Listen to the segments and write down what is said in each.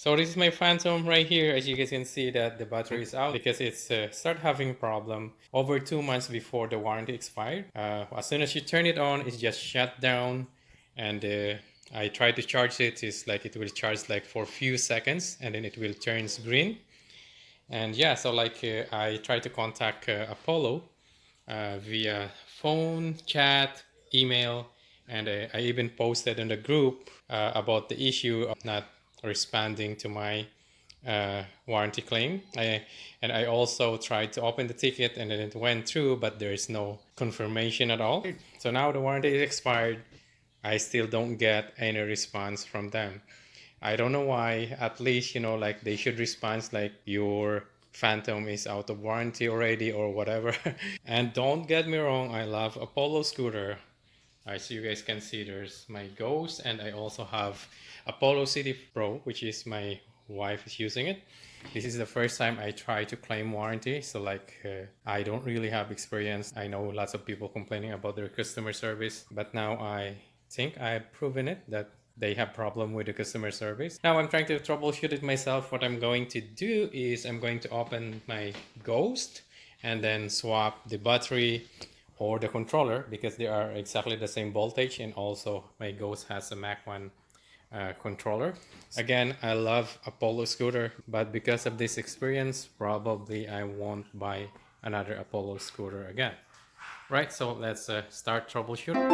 So this is my Phantom right here. As you guys can see that the battery is out because it's start having problem over 2 months before the warranty expired. As soon as you turn it on, it's just shut down, and I tried to charge it. It's like it will charge like for a few seconds, and then it will turns green. And yeah, so like I tried to contact Apollo via phone, chat, email, and I even posted in the group about the issue of not responding to my warranty claim. And I also tried to open the ticket and then it went through, but there is no confirmation at all. So now the warranty is expired. I still don't get any response from them. I don't know why. At least, like they should respond like your Phantom is out of warranty already or whatever. And don't get me wrong, I love Apollo scooter. As you guys can see, there's my Ghost, and I also have Apollo City Pro, which is my wife is using it. This is the first time I try to claim warranty, so like I don't really have experience. I know lots of people complaining about their customer service, but now I think I've proven it that they have problem with the customer service. Now I'm trying to troubleshoot it myself. What I'm going to do is I'm going to open my Ghost and then swap the battery or the controller because they are exactly the same voltage, and also my Ghost has a Mach 1 controller. Again, I love Apollo scooter, but because of this experience, probably I won't buy another Apollo scooter again. Right, so let's start troubleshooting.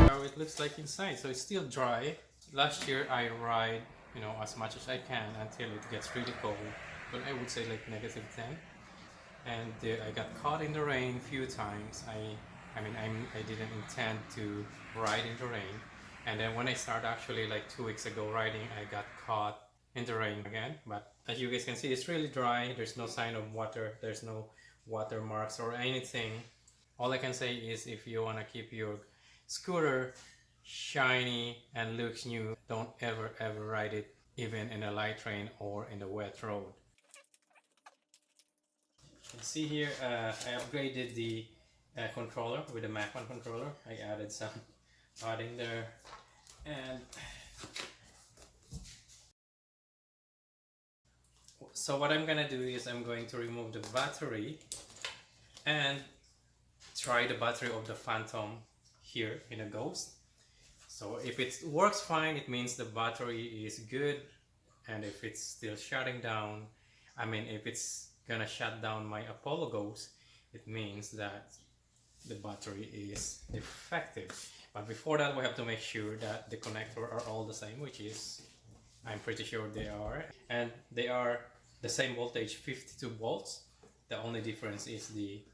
How it looks like inside, so it's still dry. Last year I ride, as much as I can until it gets really cold, but I would say like -10. And I got caught in the rain a few times. I didn't intend to ride in the rain, and then when I started actually like 2 weeks ago riding, I got caught in the rain again. But as you guys can see, it's really dry. There's no sign of water. There's no water marks or anything. All I can say is if you want to keep your scooter shiny and looks new, don't ever ride it even in a light rain or in the wet road. You can see here I upgraded the controller with the Mach 1 controller. I added some padding there, and so what I'm gonna do is I'm going to remove the battery and try the battery of the Phantom here in a Ghost. So if it works fine, it means the battery is good, and if it's still shutting down, if it's gonna shut down my Apollo Ghost, it means that the battery is defective. But before that, we have to make sure that the connector are all the same, which is, I'm pretty sure they are, and they are the same voltage, 52 volts. The only difference is the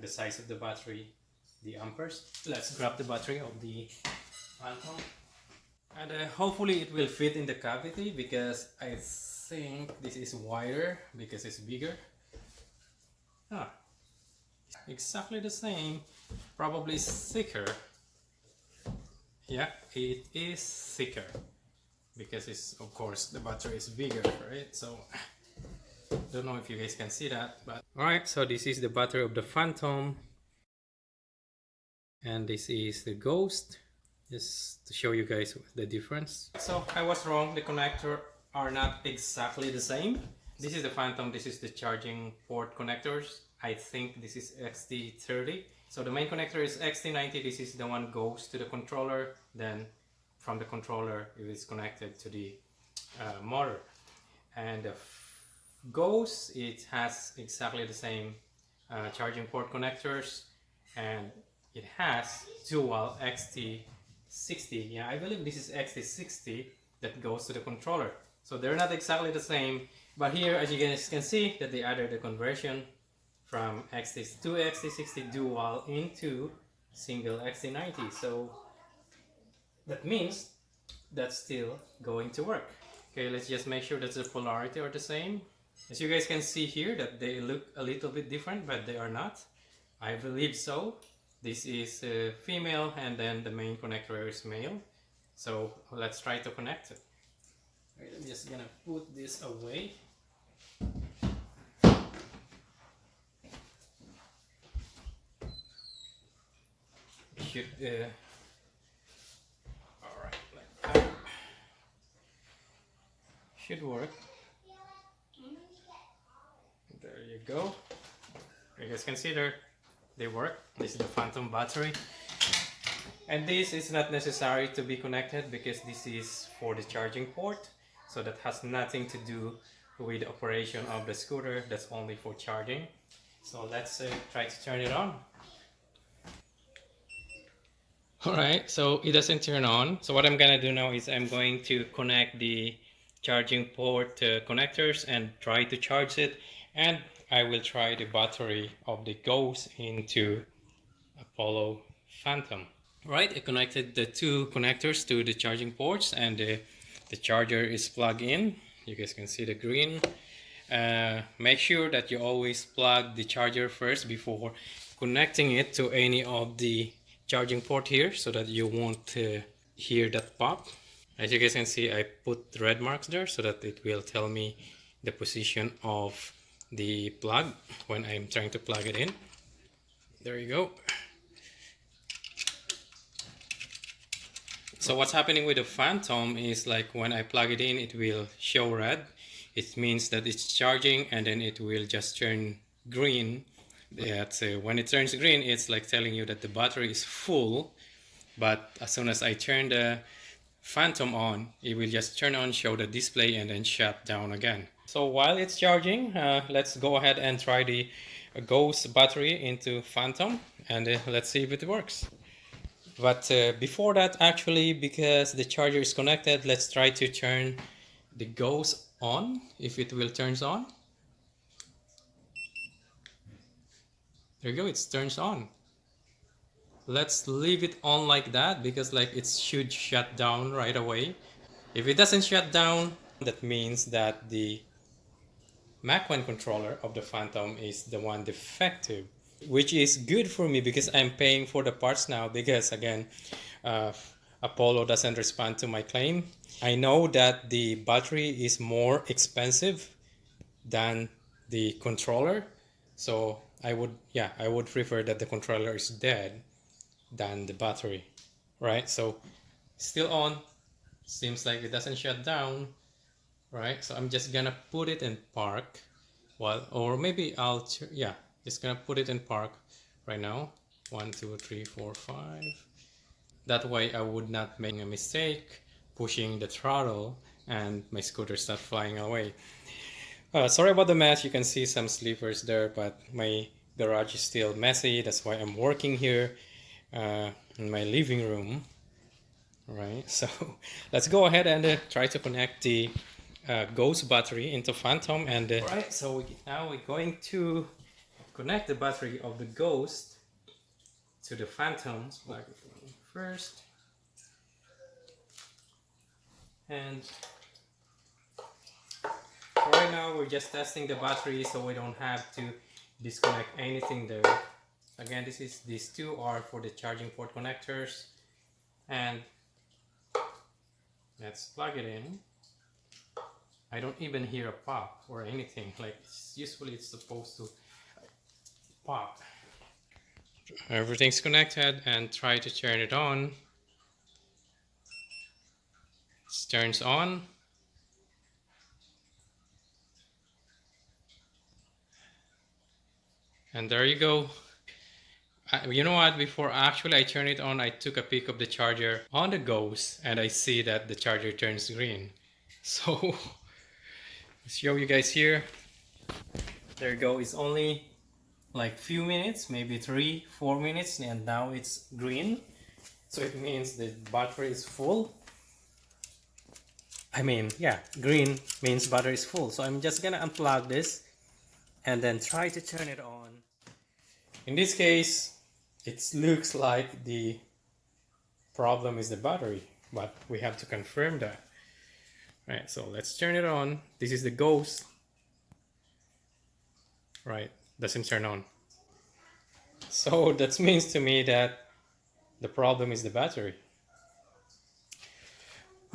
size of the battery, the amperes. Let's grab the battery of the Phantom, and hopefully it will fit in the cavity, because I think this is wider because it's bigger. Exactly the same, probably thicker. Yeah, it is thicker because it's, of course, the battery is bigger, right? So don't know if you guys can see that, but all right, so this is the battery of the Phantom, and this is the Ghost, just to show you guys the difference. So I was wrong, the connector are not exactly the same. This is the Phantom, this is the charging port connectors. I think this is XT30. So the main connector is XT90. This is the one goes to the controller. Then from the controller, it is connected to the motor. And the Ghost, it has exactly the same charging port connectors, and it has dual XT60. Yeah, I believe this is XT60 that goes to the controller. So they're not exactly the same, but here, as you guys can see, that they added the conversion from XT to XT60 dual into single XT90. So that means that's still going to work. Okay, let's just make sure that the polarity are the same. As you guys can see here, that they look a little bit different, but they are not. I believe so. This is female, and then the main connector is male. So let's try to connect it. Right, I'm just gonna put this away. Should all right, like that. Should work. There you go. You guys can see there, they work. This is the phantom battery. And this is not necessary to be connected because this is for the charging port. So that has nothing to do with the operation of the scooter. That's only for charging. So let's try to turn it on. Alright, so it doesn't turn on. So what I'm gonna do now is I'm going to connect the charging port connectors and try to charge it. And I will try the battery of the Ghost into Apollo Phantom. Right, I connected the two connectors to the charging ports and the charger is plugged in. You guys can see the green. Make sure that you always plug the charger first before connecting it to any of the charging port here so that you won't hear that pop. As you guys can see, I put red marks there so that it will tell me the position of the plug when I'm trying to plug it in. There you go. So what's happening with the Phantom is like when I plug it in, it will show red. It means that it's charging, and then it will just turn green. When it turns green, it's like telling you that the battery is full. But as soon as I turn the Phantom on, it will just turn on, show the display, and then shut down again. So while it's charging, let's go ahead and try the Ghost battery into Phantom, and let's see if it works. But before that, actually, because the charger is connected, let's try to turn the Ghost on, if it will turns on. There you go, it turns on. Let's leave it on like that because like it should shut down right away. If it doesn't shut down, that means that the Mach 1 controller of the Phantom is the one defective, which is good for me because I'm paying for the parts now because again Apollo doesn't respond to my claim. I know that the battery is more expensive than the controller, so I would prefer that the controller is dead than the battery, right? So still on, seems like it doesn't shut down, right? So I'm just gonna put it in park, or maybe I'll just gonna put it in park right now. 1 2 3 4 5. That way I would not make a mistake pushing the throttle and my scooter start flying away. Sorry about the mess. You can see some sleepers there, but my garage is still messy. That's why I'm working here in my living room. Right, so let's go ahead and try to connect the Ghost battery into Phantom. And right, so now we're going to connect the battery of the Ghost to the Phantom. Plug it in first, and right now we're just testing the battery so we don't have to disconnect anything there. Again, these two are for the charging port connectors, and let's plug it in. I don't even hear a pop or anything. Like usually it's supposed to pop. Everything's connected and try to turn it on. It turns on. And there you go. You know what, before actually I turn it on, I took a pic of the charger on the Ghost and I see that the charger turns green. So let's show you guys here. There you go. It's only like few minutes, maybe 3-4 minutes, and now it's green. So it means the battery is full. I mean, yeah, green means battery is full. So I'm just gonna unplug this and then try to turn it on. In this case, it looks like the problem is the battery, but we have to confirm that. Right, so let's turn it on. This is the Ghost. Right, doesn't turn on. So that means to me that the problem is the battery.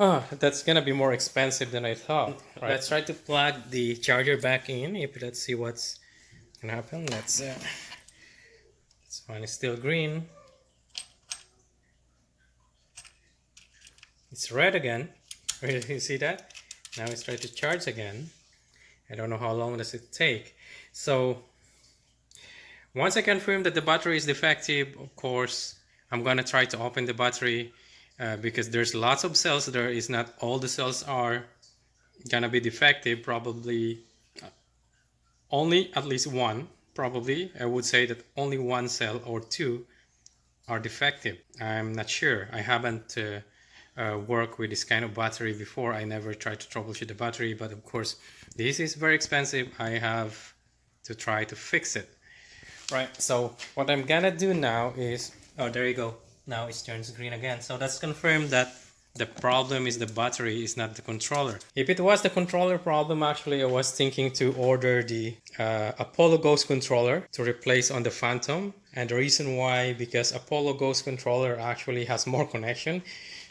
Oh, that's gonna be more expensive than I thought. Right. Let's try to plug the charger back in. Let's see what's gonna happen. This one is still green. It's red again. You see that? Now it's trying to charge again. I don't know how long does it take. So once I confirm that the battery is defective, of course, I'm gonna try to open the battery because there's lots of cells there. Is not all the cells are gonna be defective. Probably only at least one. Probably I would say that only one cell or two are defective. I'm not sure. I haven't worked with this kind of battery before. I never tried to troubleshoot the battery, but of course this is very expensive. I have to try to fix it. Right, so what I'm gonna do now is, oh, there you go. Now it turns green again. So that's confirmed that the problem is the battery, is not the controller. If it was the controller problem, actually I was thinking to order the Apollo Ghost controller to replace on the Phantom. And the reason why, because Apollo Ghost controller actually has more connection,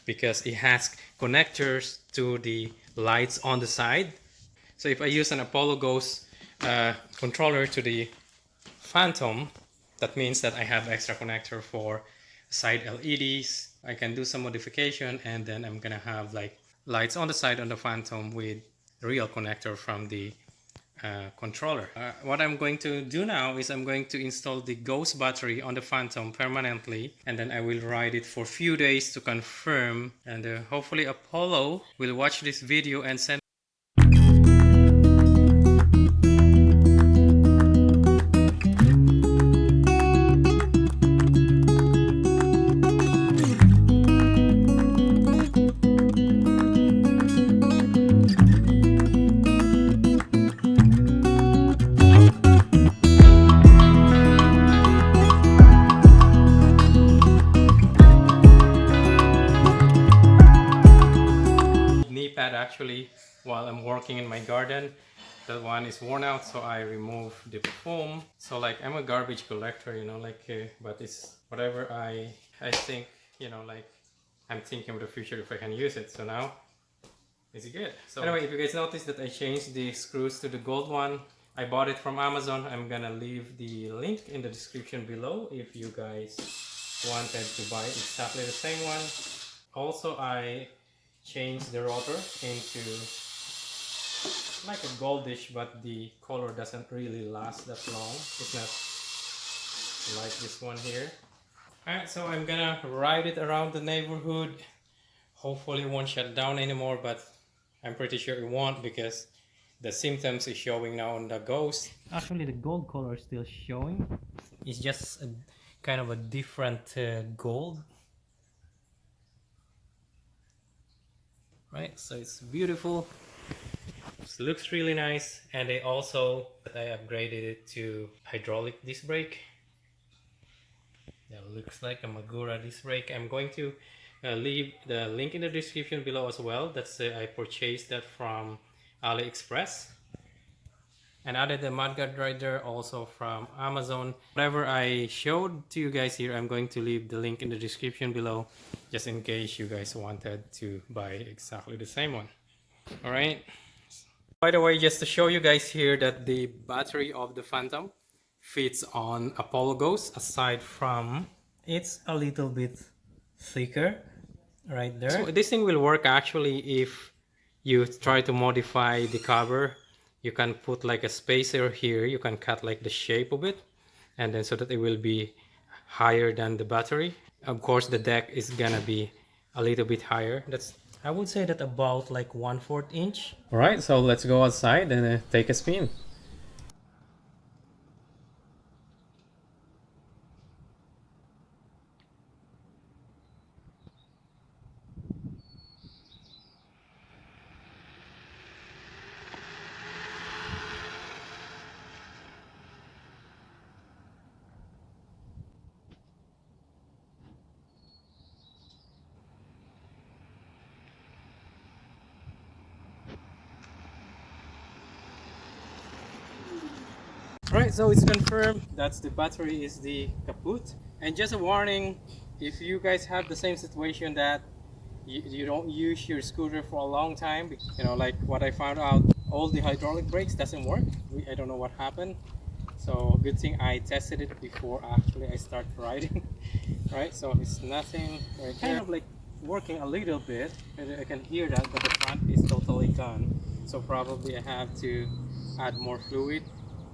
because it has connectors to the lights on the side. So if I use an Apollo Ghost controller to the Phantom, that means that I have extra connector for side LEDs. I can do some modification, and then I'm gonna have like lights on the side on the Phantom with real connector from the controller. What I'm going to do now is I'm going to install the Ghost battery on the Phantom permanently, and then I will ride it for a few days to confirm, and hopefully Apollo will watch this video and send pad actually while I'm working in my garden. That one is worn out, so I remove the foam. So like I'm a garbage collector, you know, like but it's whatever I think, you know, like I'm thinking of the future if I can use it. So now it's good. So anyway, if you guys notice that I changed the screws to the gold one, I bought it from Amazon. I'm gonna leave the link in the description below if you guys wanted to buy exactly the same one. Also, I changed the rotor into like a goldish, but the color doesn't really last that long. It's not like this one here. Alright, so I'm gonna ride it around the neighborhood. Hopefully it won't shut down anymore, but I'm pretty sure it won't because the symptoms is showing now on the Ghost. Actually the gold color is still showing. It's just a kind of a different gold. Right, so it's beautiful. It looks really nice, and I upgraded it to hydraulic disc brake. That looks like a Magura disc brake. I'm going to leave the link in the description below as well. That's I purchased that from AliExpress. And added the mudguard rider also from Amazon. Whatever I showed to you guys here, I'm going to leave the link in the description below, just in case you guys wanted to buy exactly the same one. All right. By the way, just to show you guys here that the battery of the Phantom fits on Apollo Ghost, aside from it's a little bit thicker right there. So this thing will work actually if you try to modify the cover. You can put like a spacer here, you can cut like the shape of it, and then so that it will be higher than the battery. Of course the deck is gonna be a little bit higher. I would say that about like 1/4 inch. All right, so let's go outside and take a spin. Alright, so it's confirmed that the battery is the kaput. And just a warning, if you guys have the same situation that you don't use your scooter for a long time, you know, like what I found out, all the hydraulic brakes doesn't work. I don't know what happened. So good thing I tested it before actually I start riding. Right, so it's nothing right there. Kind of like working a little bit, and I can hear that, but the front is totally gone. So probably I have to add more fluid,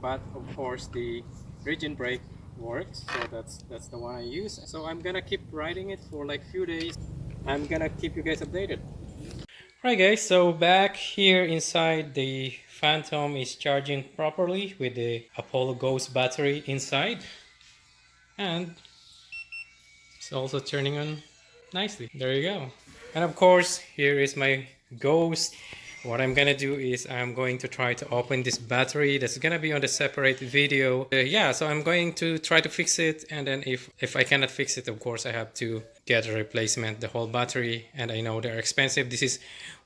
but of course the Regen brake works, so that's the one I use. So I'm gonna keep riding it for like few days. I'm gonna keep you guys updated. Right guys, so back here inside, the Phantom is charging properly with the Apollo Ghost battery inside, and it's also turning on nicely. There you go. And of course, here is my Ghost. What I'm gonna do is I'm going to try to open this battery. That's gonna be on the separate video. Yeah, so I'm going to try to fix it, and then if I cannot fix it, of course I have to get a replacement, the whole battery, and I know they're expensive. This is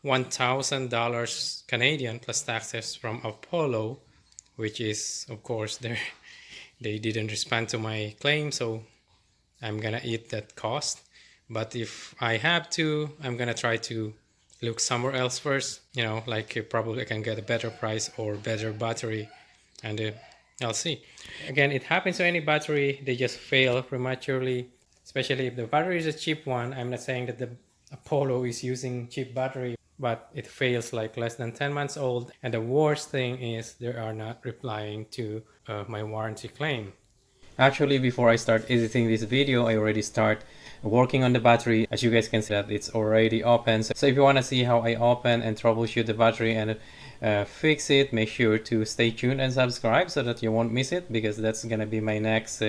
$1,000 Canadian plus taxes from Apollo, which is, of course, they didn't respond to my claim, so I'm gonna eat that cost. But if I have to, I'm gonna try to look somewhere else first, you know, like probably I can get a better price or better battery, and I'll see. Again, it happens to any battery, they just fail prematurely, especially if the battery is a cheap one. I'm not saying that the Apollo is using cheap battery, but it fails like less than 10 months old. And the worst thing is they are not replying to my warranty claim. Actually, before I start editing this video, I already start working on the battery. As you guys can see that it's already open. So if you want to see how I open and troubleshoot the battery and fix it, make sure to stay tuned and subscribe so that you won't miss it, because that's gonna be my next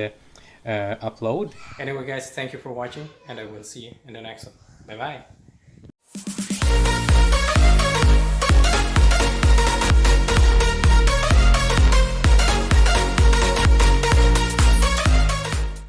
upload. Anyway guys, thank you for watching, and I will see you in the next one. Bye bye.